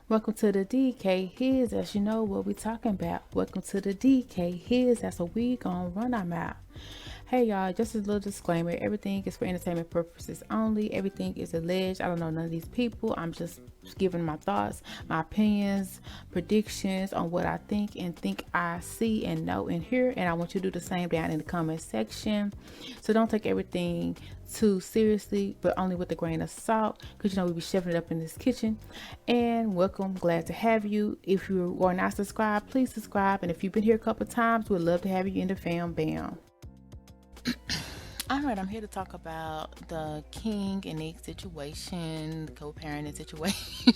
Welcome to the DKHiz, as you know what we talking about. Welcome to the DKHiz, that's what we gonna run our mouth. Hey y'all, just a little disclaimer. Everything is for entertainment purposes only. Everything is alleged. I don't know none of these people. I'm just giving my thoughts, my opinions, predictions on what I think I see and know and hear. And I want you to do the same down in the comment section. So don't take everything too seriously, but only with a grain of salt, because we be chefing it up in this kitchen. And welcome, glad to have you. If you are not subscribed, please subscribe. And if you've been here a couple times, we'd love to have you in the fam bam. All right, I'm here to talk about the King and Nique situation, co-parenting situation.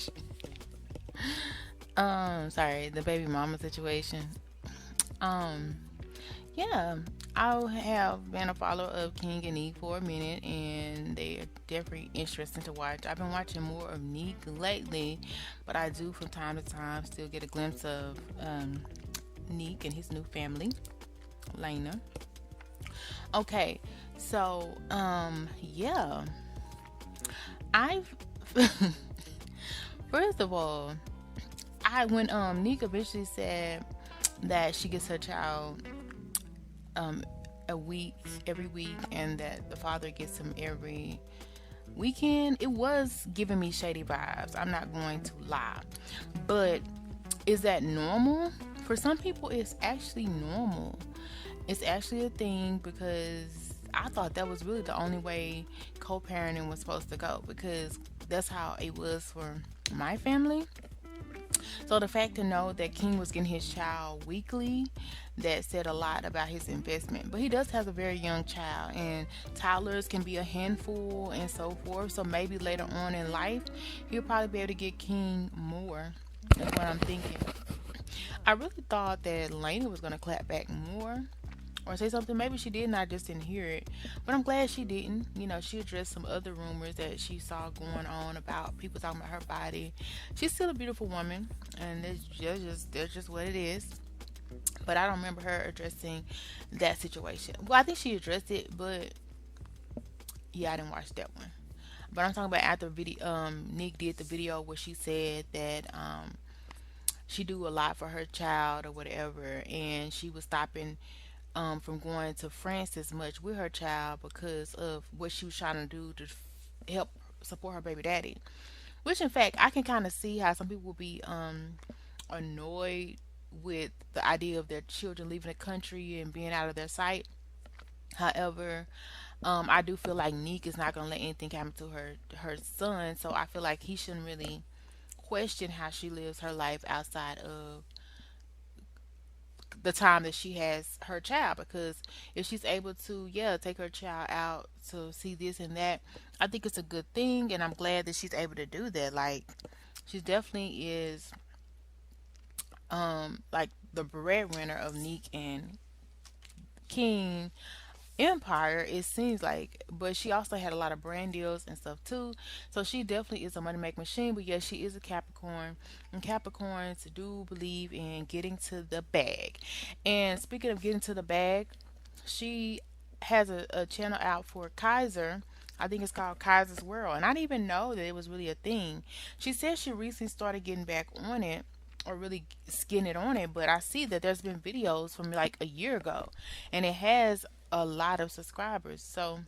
Sorry, the baby mama situation. Um, yeah, I have been a follower of King and Nique for a minute, and they are definitely interesting to watch. I've been watching more of Nique lately, but I do from time to time still get a glimpse of Nique and his new family, Lena. Okay, so yeah, I've first of all, I when Nique eventually said that she gets her child um a week every week, and that the father gets him every weekend, it was giving me shady vibes. I'm not going to lie, but is that normal? For some people, it's actually normal. It's actually a thing, because I thought that was really the only way co-parenting was supposed to go, because that's how it was for my family. So the fact to know that King was getting his child weekly, that said a lot about his investment. But he does have a very young child, and toddlers can be a handful and so forth. So maybe later on in life, he'll probably be able to get King more. That's what I'm thinking. I really thought that Lena was gonna clap back more or say something. Maybe she did, and I just didn't hear it. But I'm glad she didn't. She addressed some other rumors that she saw going on about people talking about her body. She's still a beautiful woman, and that's just what it is. But I don't remember her addressing that situation. Well, I think she addressed it, but yeah, I didn't watch that one. But I'm talking about after video. Nick did the video where she said that she do a lot for her child or whatever, and she was stopping from going to France as much with her child because of what she was trying to do to help support her baby daddy. Which, in fact, I can kind of see how some people will be annoyed with the idea of their children leaving the country and being out of their sight. However, I do feel like Nick is not going to let anything happen to her son, so I feel like he shouldn't really question how she lives her life outside of the time that she has her child, because if she's able to, yeah, take her child out to see this and that, I think it's a good thing, and I'm glad that she's able to do that. Like, she definitely is like the breadwinner of Neek and King empire, it seems like. But she also had a lot of brand deals and stuff too, so she definitely is a money making machine. But yes, she is a Capricorn, and Capricorns do believe in getting to the bag. And speaking of getting to the bag, she has a channel out for Kaiser. I think it's called Kaiser's World, and I didn't even know that it was really a thing. She said she recently started getting back on it, or really getting it on it, but I see that there's been videos from like a year ago, and it has a lot of subscribers. So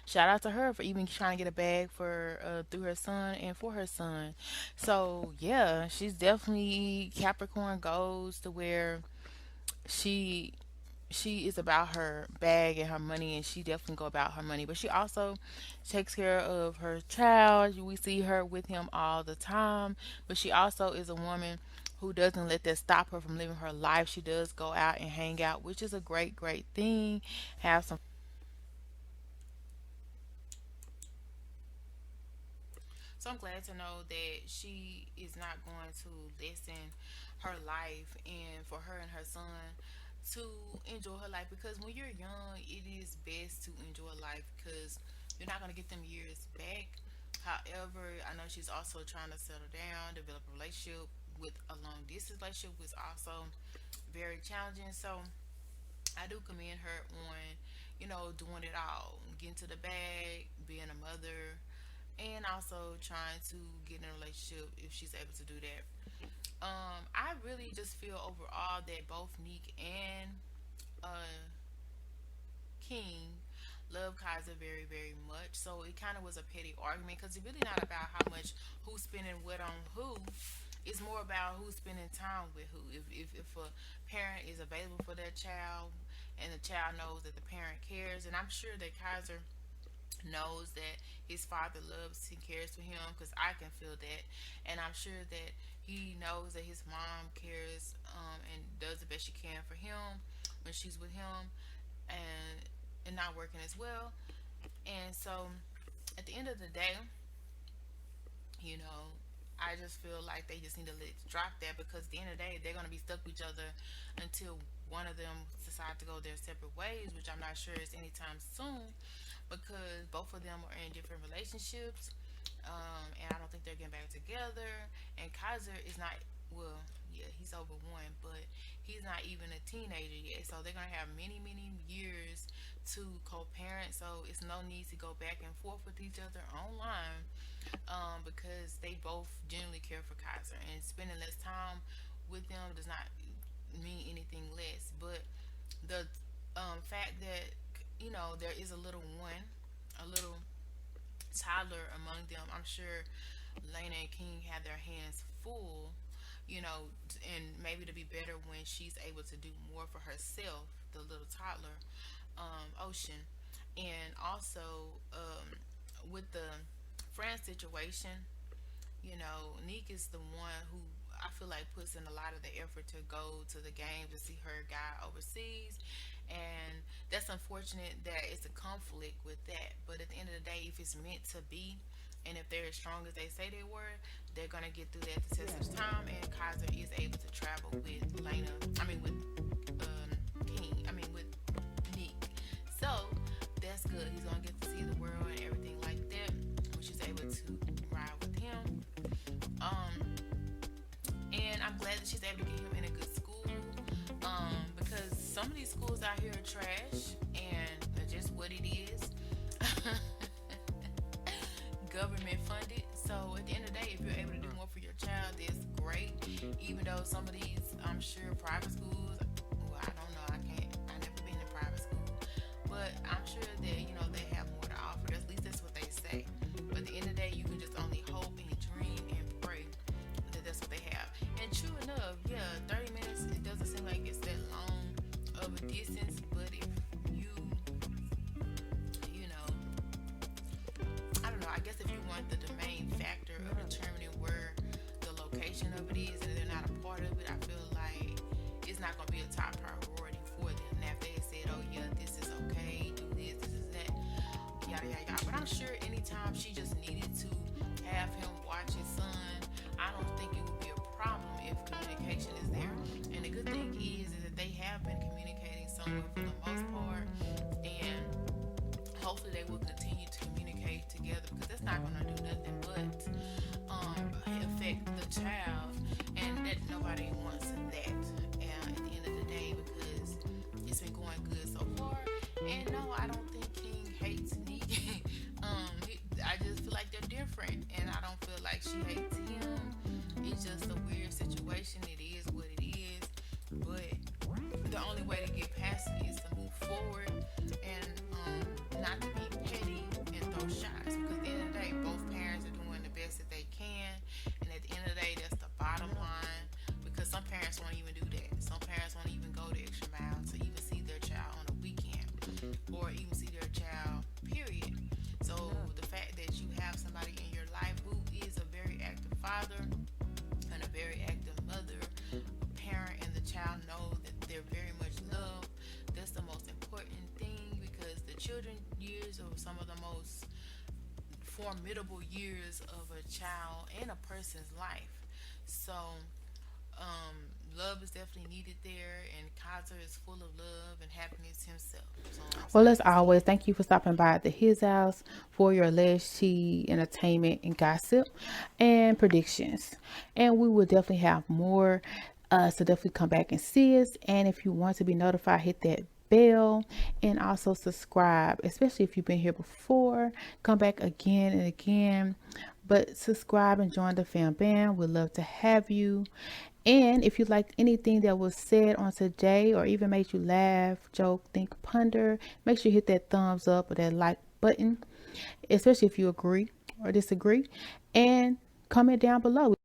shout out to her for even trying to get a bag for through her son and for her son. So yeah, she's definitely Capricorn goes to where she she is about her bag and her money, and she definitely go about her money, but she also takes care of her child. We see her with him all the time, but she also is a woman who doesn't let that stop her from living her life. She does go out and hang out, which is a great thing. Have some. So I'm glad to know that she is not going to lessen her life, and for her and her son to enjoy her life, because when you're young, it is best to enjoy life, because you're not going to get them years back. However, I know she's also trying to settle down, develop a relationship with a long distance relationship, which is also very challenging. So I do commend her on, doing it all, getting to the bag, being a mother, and also trying to get in a relationship if she's able to do that. I really just feel overall that both Nique and uh King love Kaiser very, very much. So it kind of was a petty argument because it's really not about how much who's spending what on who. It's more about who's spending time with who. If a parent is available for their child and the child knows that the parent cares, and I'm sure that Kaiser knows that his father loves and cares for him because I can feel that, and I'm sure that he knows that his mom cares and does the best she can for him when she's with him, and not working as well. And so, at the end of the day, you know, I just feel like they just need to drop that because at the end of the day, they're going to be stuck with each other until one of them decides to go their separate ways, which I'm not sure is anytime soon because both of them are in different relationships. And I don't think they're getting back together. And Kaiser is not, well, yeah, he's over one, but he's not even a teenager yet. So they're going to have many, many years to co parent. So it's no need to go back and forth with each other online because they both genuinely care for Kaiser. And spending less time with them does not mean anything less. But the fact that, you know, there is a little one, a little toddler among them, I'm sure Lena and King had their hands full, you know, and maybe to be better when she's able to do more for herself, the little toddler, Ocean. And also, with the friend situation, you know, Nick is the one who I feel like puts in a lot of the effort to go to the game to see her guy overseas. And that's unfortunate that it's a conflict with that. But at the end of the day, if it's meant to be, and if they're as strong as they say they were, they're gonna get through that the test of time. And Kaiser is able to travel with Lena. I mean, with King. I mean, with Nick. So that's good. He's gonna get to see the world and everything like that, when she's able to ride with him. Um, and I'm glad that she's able to get him in a good school. Because some of these schools out here are trash, and they're just what it is. Government funded. So at the end of the day, if you're able to do more for your child, that's great. Even though some of these, I'm sure, private schools, well, I don't know, I never been in private school, but I'm sure that they have more to offer. At least that's what they say. But at the end of the day, you can just only hope and dream and pray that that's what they have. And true enough, yeah, 30 minutes, it doesn't seem like it's that long of a distance, but if you you know I don't know. I guess if you want the main factor of determining where the location of it is and they're not a part of it, I feel like it's not going to be a top priority for them. Now, if they said, oh, yeah, this is okay, do this is that, yada, yada, yada. But I'm sure anytime she just needed to have him watch his son, I don't think it would be a problem if communication is there. And the good thing is that they have been communicating somewhat for the most part. And hopefully they will continue to communicate together because that's not going to do nothing but affect the child, and that nobody wants that at the end of the day because it's been going good so far. And no, I don't think King hates Nique. I just feel like they're different, and I don't feel like she hates him. It's just a weird situation. It is what it is, but the only way to get past it is to move forward and not to be petty and throw shots because at the end of the day, both parents are doing the best that they can, and at the end of the day, that's the bottom line because some parents won't even do that. Some parents won't even go the extra mile to even see their child on a weekend or even see their child, period. So the fact that you have somebody in your life who is a very active father and a very active mother, a parent, and the child know that they're very much loved, that's the most important thing because the children years are some of the most formidable years of a child and a person's life. So love is definitely needed there, and Kaiser is full of love and happiness himself. So I'm Well, excited as to see always, it. thank you for stopping by at the His House for your last tea, entertainment, and gossip and predictions. And we will definitely have more. So definitely come back and see us. And if you want to be notified, hit that bell, and also subscribe, especially if you've been here before. Come back again and again, but subscribe and join the fam bam. We'd love to have you. And if you liked anything that was said on today, or even made you laugh, joke, think, ponder, make sure you hit that thumbs up or that like button, especially if you agree or disagree, and comment down below.